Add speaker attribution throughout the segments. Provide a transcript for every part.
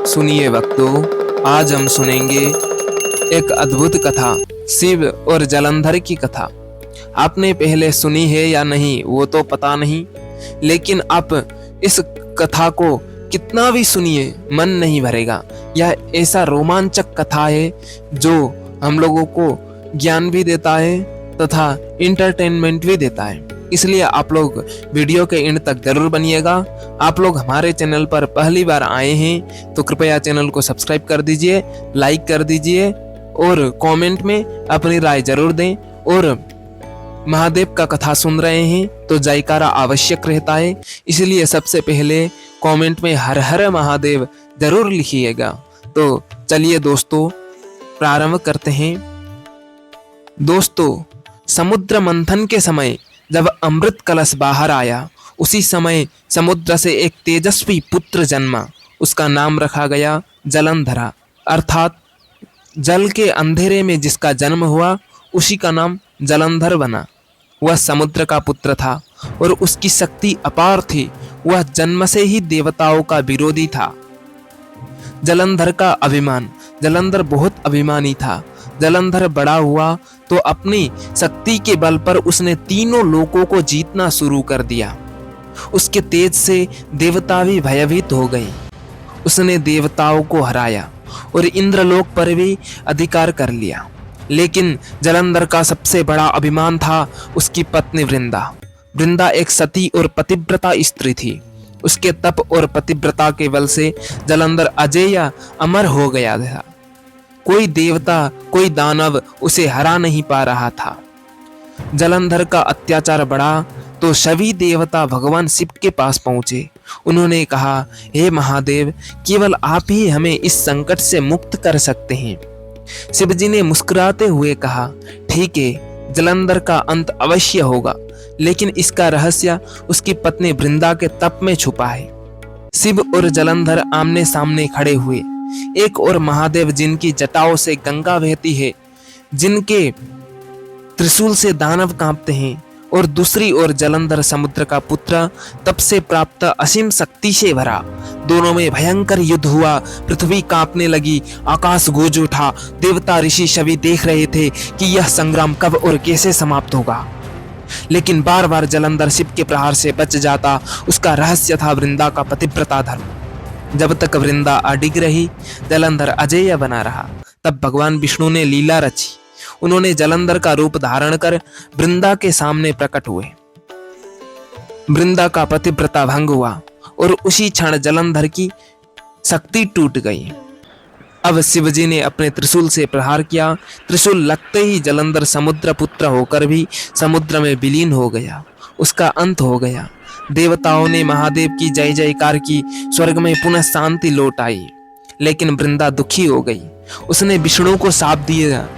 Speaker 1: सुनिए भक्तों, आज हम सुनेंगे एक अद्भुत कथा, शिव और जलंधर की कथा। आपने पहले सुनी है या नहीं वो तो पता नहीं, लेकिन आप इस कथा को कितना भी सुनिए मन नहीं भरेगा। यह ऐसा रोमांचक कथा है जो हम लोगों को ज्ञान भी देता है तथा इंटरटेनमेंट भी देता है। इसलिए आप लोग वीडियो के एंड तक जरूर बनिएगा। आप लोग हमारे चैनल पर पहली बार आए हैं तो कृपया चैनल को सब्सक्राइब कर दीजिए, लाइक कर दीजिए और कमेंट में अपनी राय जरूर दें। और महादेव का कथा सुन रहे हैं तो जयकारा आवश्यक रहता है, इसलिए सबसे पहले कमेंट में हर हर महादेव जरूर लिखिएगा। तो चलिए दोस्तों प्रारंभ करते हैं। दोस्तों, समुद्र मंथन के समय जब अमृत कलश बाहर आया, उसी समय समुद्र से एक तेजस्वी पुत्र जन्मा। उसका नाम रखा गया जलंधरा, अर्थात जल के अंधेरे में जिसका जन्म हुआ उसी का नाम जलंधर बना। वह समुद्र का पुत्र था और उसकी शक्ति अपार थी। वह जन्म से ही देवताओं का विरोधी था। जलंधर का अभिमान, जलंधर बहुत अभिमानी था। जलंधर बड़ा हुआ तो अपनी शक्ति के बल पर उसने तीनों लोकों को जीतना शुरू कर दिया। उसके तेज से देवता भी भयभीत हो गए। उसने देवताओं को हराया और इंद्रलोक पर भी अधिकार कर लिया। लेकिन जलंधर का सबसे बड़ा अभिमान था उसकी पत्नी वृंदा। वृंदा एक सती और पतिव्रता स्त्री थी। उसके तप और पतिव्रता के बल से जलंधर अजेय अमर हो गया था। कोई देवता, कोई दानव उसे हरा नहीं पा रहा था। जलंधर का अत्याचार बढ़ा तो सभी देवता भगवान शिव के पास पहुंचे। उन्होंने कहा, हे महादेव, केवल आप ही हमें इस संकट से मुक्त कर सकते हैं। शिव जी ने मुस्कुराते हुए कहा, ठीक है, जलंधर का अंत अवश्य होगा, लेकिन इसका रहस्य उसकी पत्नी वृंदा के तप में छुपा है। शिव और जलंधर आमने सामने खड़े हुए। एक और महादेव जिनकी जटाओं से गंगा बहती है, जिनके त्रिशूल से दानव कांपते हैं, और दूसरी ओर जलंधर समुद्र का पुत्र, तप से प्राप्त असीम शक्ति से भरा। दोनों में भयंकर युद्ध हुआ। पृथ्वी कांपने लगी, आकाश गूंज उठा। देवता ऋषि सभी देख रहे थे कि यह संग्राम कब और कैसे समाप्त होगा, लेकिन बार बार जलंधर शिव के प्रहार से बच जाता। उसका रहस्य था वृंदा का पतिव्रता धर्म। जब तक वृंदा अडिग रही, जलंधर अजेय बना रहा। तब भगवान विष्णु ने लीला रची। उन्होंने जलंधर का रूप धारण कर वृंदा के सामने प्रकट हुए। वृंदा का पतिव्रता भंग हुआ और उसी क्षण जलंधर की शक्ति टूट गई। अब शिवजी ने अपने त्रिशूल से प्रहार किया। त्रिशूल लगते ही जलंधर समुद्र पुत्र होकर भी समुद्र में विलीन हो गया। उसका अंत हो गया। देवताओं ने महादेव की जय जयकार की। स्वर्ग में पुनः शांति लौट आई। लेकिन वृंदा दुखी हो गई। उसने विष्णु को शाप दिया,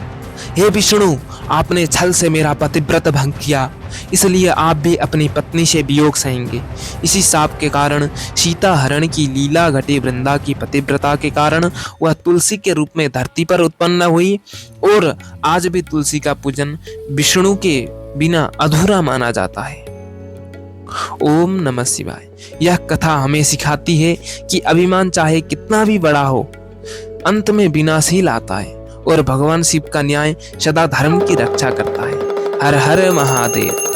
Speaker 1: हे विष्णु, आपने छल से मेरा पतिव्रत भंग किया, इसलिए आप भी अपनी पत्नी से वियोग सहेंगे। इसी शाप के कारण सीता हरण की लीला घटी। वृंदा की पतिव्रता के कारण वह तुलसी के रूप में धरती पर उत्पन्न हुई और आज भी तुलसी का पूजन विष्णु के बिना अधूरा माना जाता है। ओम नमः शिवाय। यह कथा हमें सिखाती है कि अभिमान चाहे कितना भी बड़ा हो, अंत में विनाश ही लाता है और भगवान शिव का न्याय सदा धर्म की रक्षा करता है। हर हर महादेव।